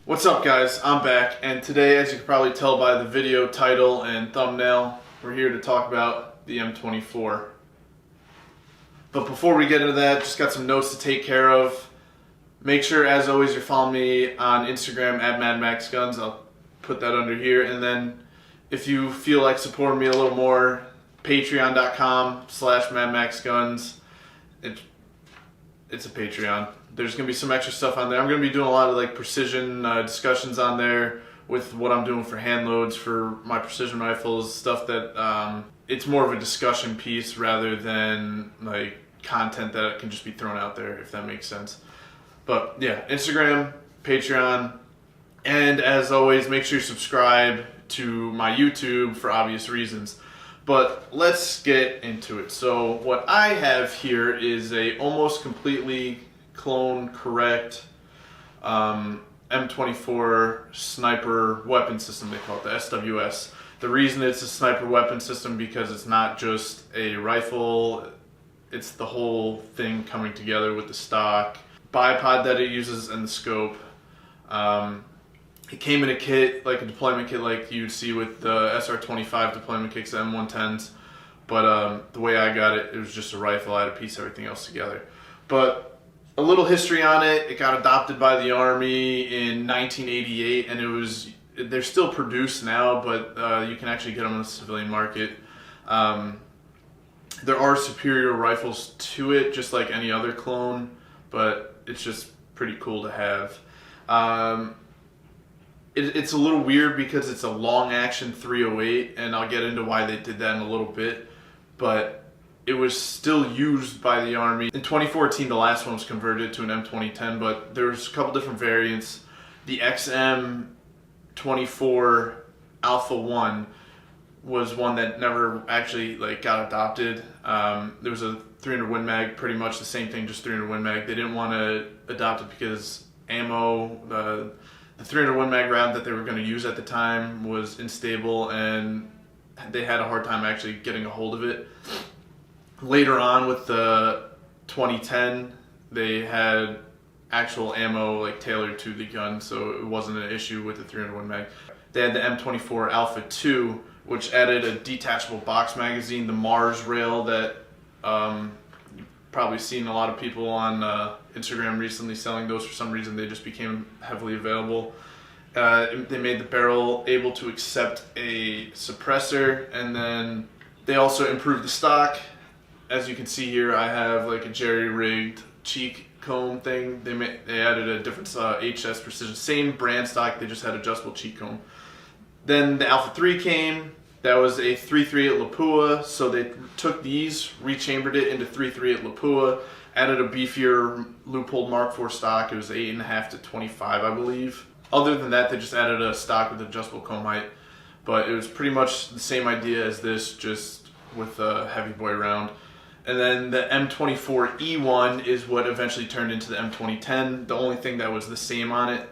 What's up, guys? I'm back, and today, as you can probably tell by the video title and thumbnail, we're here to talk about the M24. But before we get into that, just got some notes to take care of. Make sure, as always, you're following me on Instagram at MadMaxGuns. I'll put that under here. And then if you feel like supporting me a little more, patreon.com/MadMaxGuns. It's a Patreon. There's going to be some extra stuff on there. I'm going to be doing a lot of like precision discussions on there with what I'm doing for hand loads for my precision rifles, stuff that it's more of a discussion piece rather than like content that can just be thrown out there, if that makes sense. But yeah, Instagram, Patreon, and as always, make sure you subscribe to my YouTube for obvious reasons. But let's get into it. So what I have here is a almost completely clone correct M24 sniper weapon system, they call it the SWS. The reason it's a sniper weapon system because it's not just a rifle, it's the whole thing coming together with the stock, bipod that it uses, and the scope. It came in a kit, like a deployment kit like you'd see with the SR25 deployment kits, the M110s. But the way I got it, it was just a rifle. I had to piece everything else together. But a little history on it. It got adopted by the Army in 1988, and they're still produced now, but you can actually get them in the civilian market. There are superior rifles to it, just like any other clone, but it's just pretty cool to have. It's a little weird because it's a long action 308, and I'll get into why they did that in a little bit, but it was still used by the Army. In 2014, the last one was converted to an M2010, but there's a couple different variants. The XM24 Alpha 1 was one that never actually got adopted. There was a 300 Win Mag, pretty much the same thing, just 300 Win Mag. They didn't want to adopt it because ammo, the 300 Win Mag round that they were going to use at the time was unstable, and they had a hard time actually getting a hold of it. Later on with the 2010, they had actual ammo tailored to the gun, so it wasn't an issue with the 300 Win Mag. They had the M24 Alpha 2, which added a detachable box magazine, the Mars rail that you've probably seen a lot of people on Instagram recently selling those. For some reason, they just became heavily available. They made the barrel able to accept a suppressor, and then they also improved the stock. As you can see here, I have a jerry-rigged cheek comb thing. They added a different HS Precision, same brand stock, they just had adjustable cheek comb. Then the Alpha 3 came. That was a 338 Lapua, so they took these, rechambered it into 338 Lapua, added a beefier Leupold Mark IV stock. It was 8.5 to 25, I believe. Other than that, they just added a stock with adjustable comb height, but it was pretty much the same idea as this, just with a heavy boy round. And then the M24 E1 is what eventually turned into the M2010. The only thing that was the same on it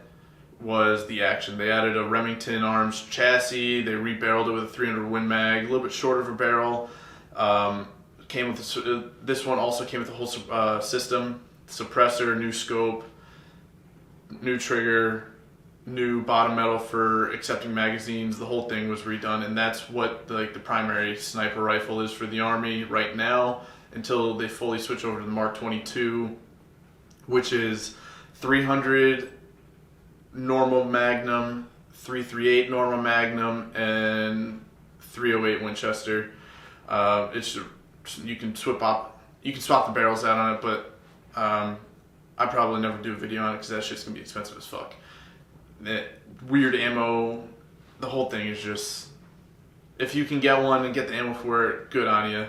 was the action. They added a Remington Arms chassis. They rebarreled it with a 300 Win Mag, a little bit shorter of a barrel. Came with this one also came with the whole system: suppressor, new scope, new trigger, new bottom metal for accepting magazines. The whole thing was redone, and that's what the primary sniper rifle is for the Army right now, until they fully switch over to the Mark 22, which is 300 normal Magnum, 338 normal Magnum, and 308 Winchester. You can swap the barrels out on it, but I probably never do a video on it because that shit's gonna be expensive as fuck. Weird ammo, the whole thing is just, if you can get one and get the ammo for it, good on you.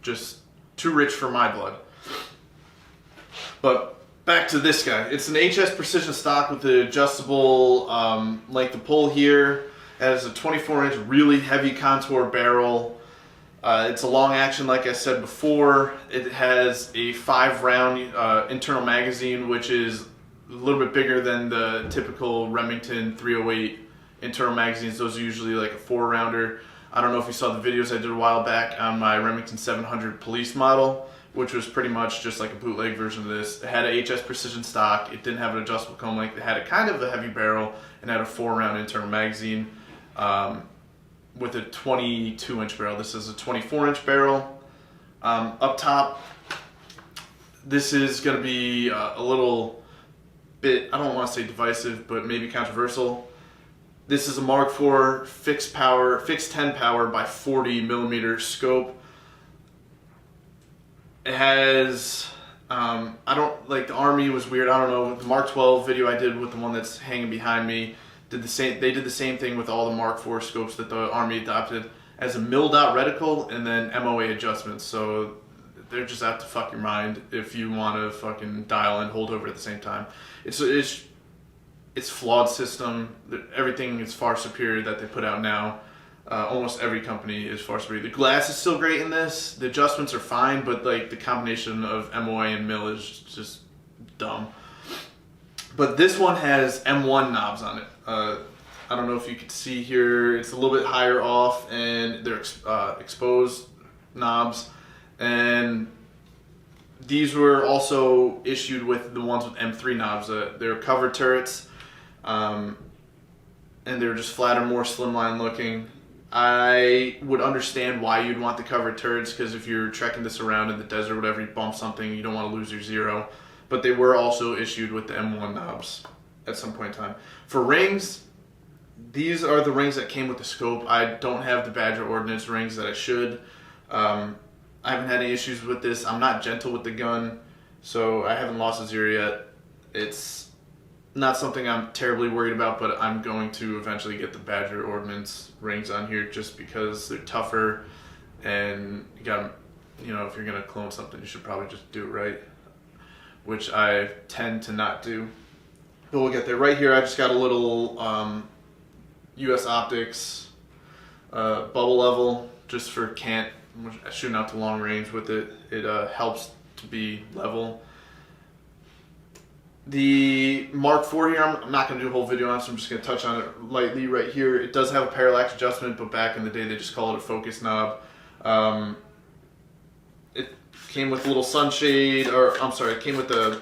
Just too rich for my blood. But back to this guy. It's an HS Precision stock with the adjustable length of pull here. It has a 24-inch really heavy contour barrel. It's a long action, like I said before. It has a 5-round internal magazine, which is a little bit bigger than the typical Remington 308 internal magazines. Those are usually a 4-rounder. I don't know if you saw the videos I did a while back on my Remington 700 police model, which was pretty much just like a bootleg version of this. It had a HS Precision stock. It didn't have an adjustable cone length. It had a kind of a heavy barrel and had a 4-round internal magazine with a 22-inch barrel. This is a 24-inch barrel. Up top, this is going to be a little bit, I don't want to say divisive, but maybe controversial. This is a Mark IV fixed 10 power by 40 millimeter scope. It has, I don't, like the Army was weird, I don't know, the Mark 12 video I did with the one that's hanging behind me, they did the same thing with all the Mark IV scopes that the Army adopted as a mil-dot reticle and then MOA adjustments, so they're just out to fuck your mind if you want to fucking dial and hold over at the same time. It's flawed system. Everything is far superior that they put out now. Almost every company is far superior. The glass is still great in this. The adjustments are fine, but like the combination of MOA and mil is just dumb. But this one has M1 knobs on it. I don't know if you can see here. It's a little bit higher off, and they're exposed knobs. And these were also issued with the ones with M3 knobs. They're covered turrets, and they're just flatter, more slimline looking. I would understand why you'd want the covered turrets, because if you're trekking this around in the desert or whatever, you bump something, you don't want to lose your zero. But they were also issued with the M1 knobs at some point in time. For rings, these are the rings that came with the scope. I don't have the Badger Ordnance rings that I should. I haven't had any issues with this. I'm not gentle with the gun, so I haven't lost a zero yet. It's not something I'm terribly worried about, but I'm going to eventually get the Badger Ordnance rings on here just because they're tougher, and you got, you know, if you're gonna clone something, you should probably just do it right, which I tend to not do. But we'll get there. Right here, I just got a little US Optics bubble level just for cant. Shooting out to long range with it. It helps to be level. The Mark IV here, I'm not going to do a whole video on it, so I'm just going to touch on it lightly right here. It does have a parallax adjustment, but back in the day they just called it a focus knob. It came with a little sunshade, or I'm sorry, it came with the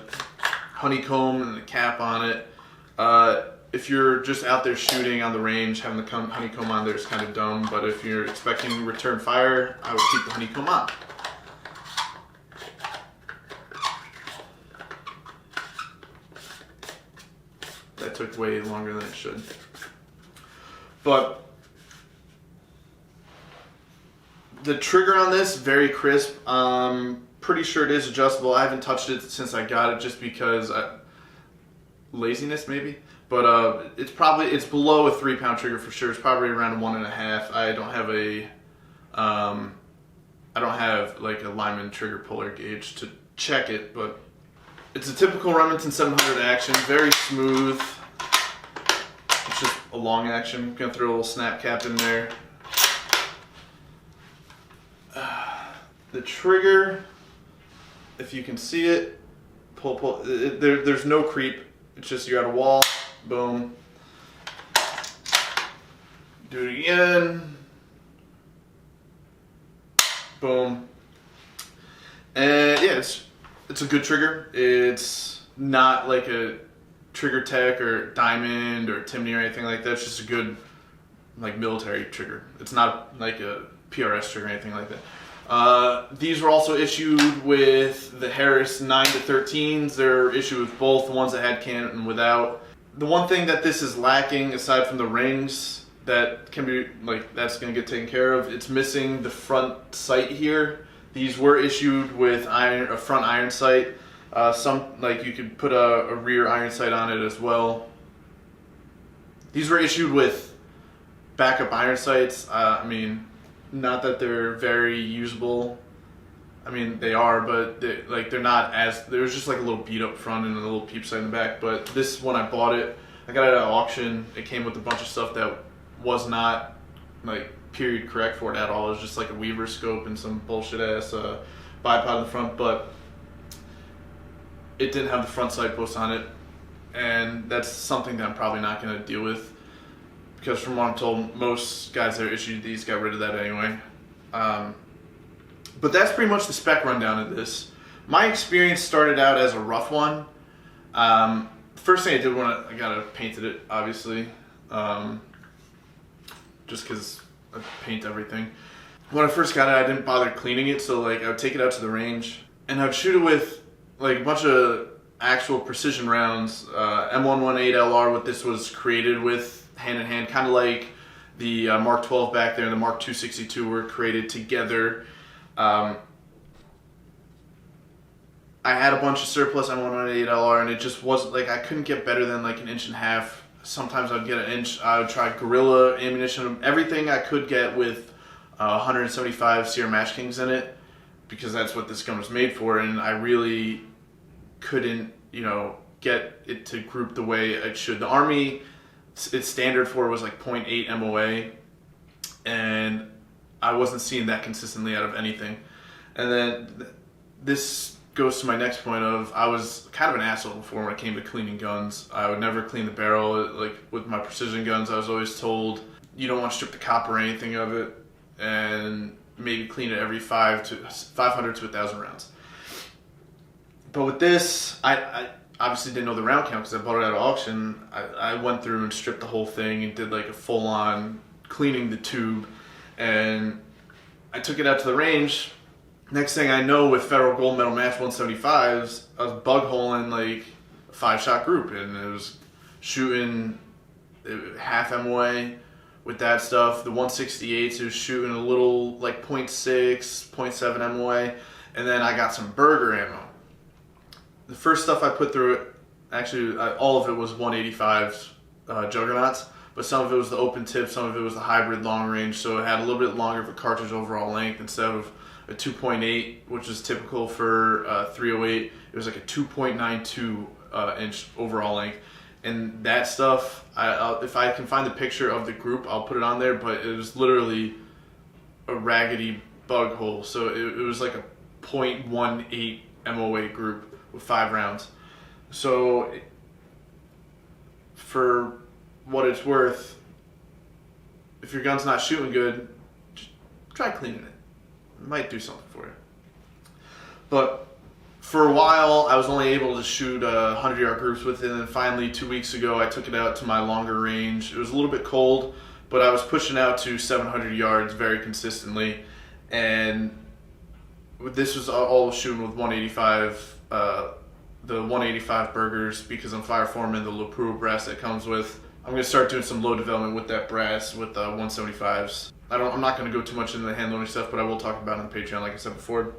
honeycomb and the cap on it. If you're just out there shooting on the range, having the honeycomb on there is kind of dumb, but if you're expecting return fire, I would keep the honeycomb on. That took way longer than it should. But the trigger on this, very crisp. Pretty sure it is adjustable. I haven't touched it since I got it just because laziness maybe. But it's below a 3-pound trigger for sure. It's probably around 1.5. I don't have like a Lyman trigger puller gauge to check it, but it's a typical Remington 700 action, very smooth. It's just a long action. I'm gonna throw a little snap cap in there. The trigger, if you can see it, pull. There's no creep. It's just you're at a wall. Boom. Do it again. Boom. And yeah, it's a good trigger. It's not like a Trigger Tech or Diamond or Timney or anything like that. It's just a good like military trigger. It's not like a PRS trigger or anything like that. These were also issued with the Harris 9-13s. They're issued with both, the ones that had can and without. The one thing that this is lacking, aside from the rings, that can be like that's going to get taken care of, it's missing the front sight here. These were issued with a front iron sight. Some like you could put a rear iron sight on it as well. These were issued with backup iron sights. I mean, not that they're very usable. I mean, they are, but they're not as, there's just like a little beat up front and a little peep sight in the back. But this, when I bought it, I got it at auction. It came with a bunch of stuff that was not like period correct for it at all. It was just like a Weaver scope and some bullshit ass bipod in the front, but it didn't have the front sight post on it, and that's something that I'm probably not going to deal with, because from what I'm told, most guys that are issued these got rid of that anyway. But that's pretty much the spec rundown of this. My experience started out as a rough one. First thing I did when I got it, painted it, obviously, just because I paint everything. When I first got it, I didn't bother cleaning it, so like I would take it out to the range and I would shoot it with like a bunch of actual precision rounds. M118 LR, what this was created with, hand in hand, kind of like the Mark 12 back there and the Mark 262 were created together. I had a bunch of surplus M118 LR, and it just wasn't like I couldn't get better than like 1.5 inches. Sometimes I'd get 1 inch. I would try Gorilla ammunition, everything I could get with 175 Sierra Match Kings in it, because that's what this gun was made for, and I really couldn't, you know, get it to group the way it should. The Army, its standard for it was like 0.8 MOA, and I wasn't seeing that consistently out of anything. And then this goes to my next point of, I was kind of an asshole before when it came to cleaning guns. I would never clean the barrel. Like with my precision guns, I was always told you don't want to strip the copper or anything of it, and maybe clean it every 500 to 1,000 rounds. But with this, I obviously didn't know the round count because I bought it at auction. I went through and stripped the whole thing and did like a full-on cleaning the tube, and I took it out to the range. Next thing I know, with Federal Gold Medal Match 175s, I was bug holing like a 5-shot group, and it was shooting half MOA with that stuff. The 168s, it was shooting a little like 0.6, 0.7 MOA, and then I got some burger ammo. The first stuff I put through it, actually all of it was 185s Juggernauts, but some of it was the open tip, some of it was the hybrid long range, so it had a little bit longer of a cartridge overall length. Instead of a 2.8, which is typical for 308, it was like a 2.92 inch overall length. And that stuff, if I can find the picture of the group, I'll put it on there, but it was literally a raggedy bug hole. So it was like a 0.18 MOA group with 5 rounds. So for what it's worth, if your gun's not shooting good, just try cleaning it. It might do something for you. But for a while, I was only able to shoot 100-yard groups with it, and then finally 2 weeks ago, I took it out to my longer range. It was a little bit cold, but I was pushing out to 700 yards very consistently, and this was all shooting with 185, the 185 burgers, because I'm fire foreman, the Lapua brass that comes with. I'm going to start doing some load development with that brass with 175s. I'm not going to go too much into the hand loading stuff, but I will talk about it on the Patreon, like I said before.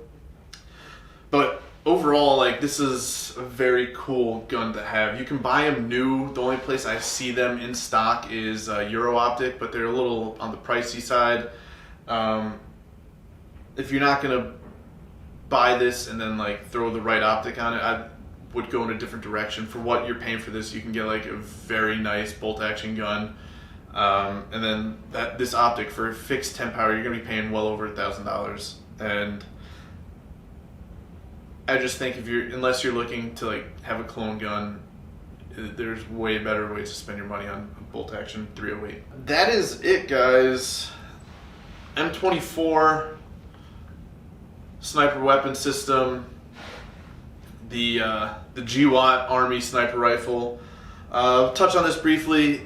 But overall, like, this is a very cool gun to have. You can buy them new. The only place I see them in stock is Euro Optic, but they're a little on the pricey side. If you're not going to buy this and then like throw the right optic on it, I would go in a different direction. For what you're paying for this, you can get like a very nice bolt action gun. And then this optic for fixed 10 power, you're going to be paying well over $1,000. And I just think unless you're looking to like have a clone gun, there's way better ways to spend your money on a bolt action 308. That is it, guys. M24 sniper weapon system, the GWAT Army sniper rifle. Touch on this briefly.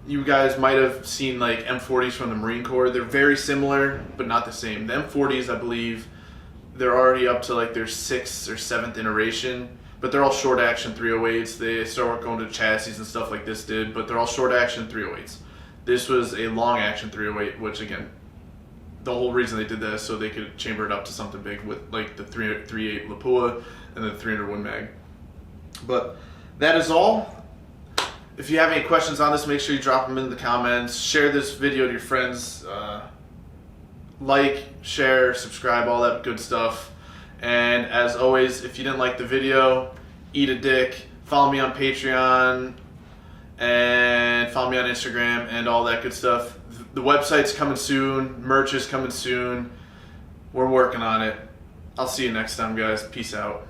You guys might have seen like M40s from the Marine Corps. They're very similar, but not the same. The M40s, I believe, they're already up to like their 6th or 7th iteration, but they're all short action 308s. They start going to chassis and stuff like this did, but they're all short action 308s. This was a long action 308, which again, the whole reason they did that is so they could chamber it up to something big with like the 308 Lapua and the 300 Win Mag. But that is all. If you have any questions on this, make sure you drop them in the comments. Share this video to your friends. Like, share, subscribe, all that good stuff. And as always, if you didn't like the video, eat a dick. Follow me on Patreon and follow me on Instagram and all that good stuff. The website's coming soon. Merch is coming soon. We're working on it. I'll see you next time, guys. Peace out.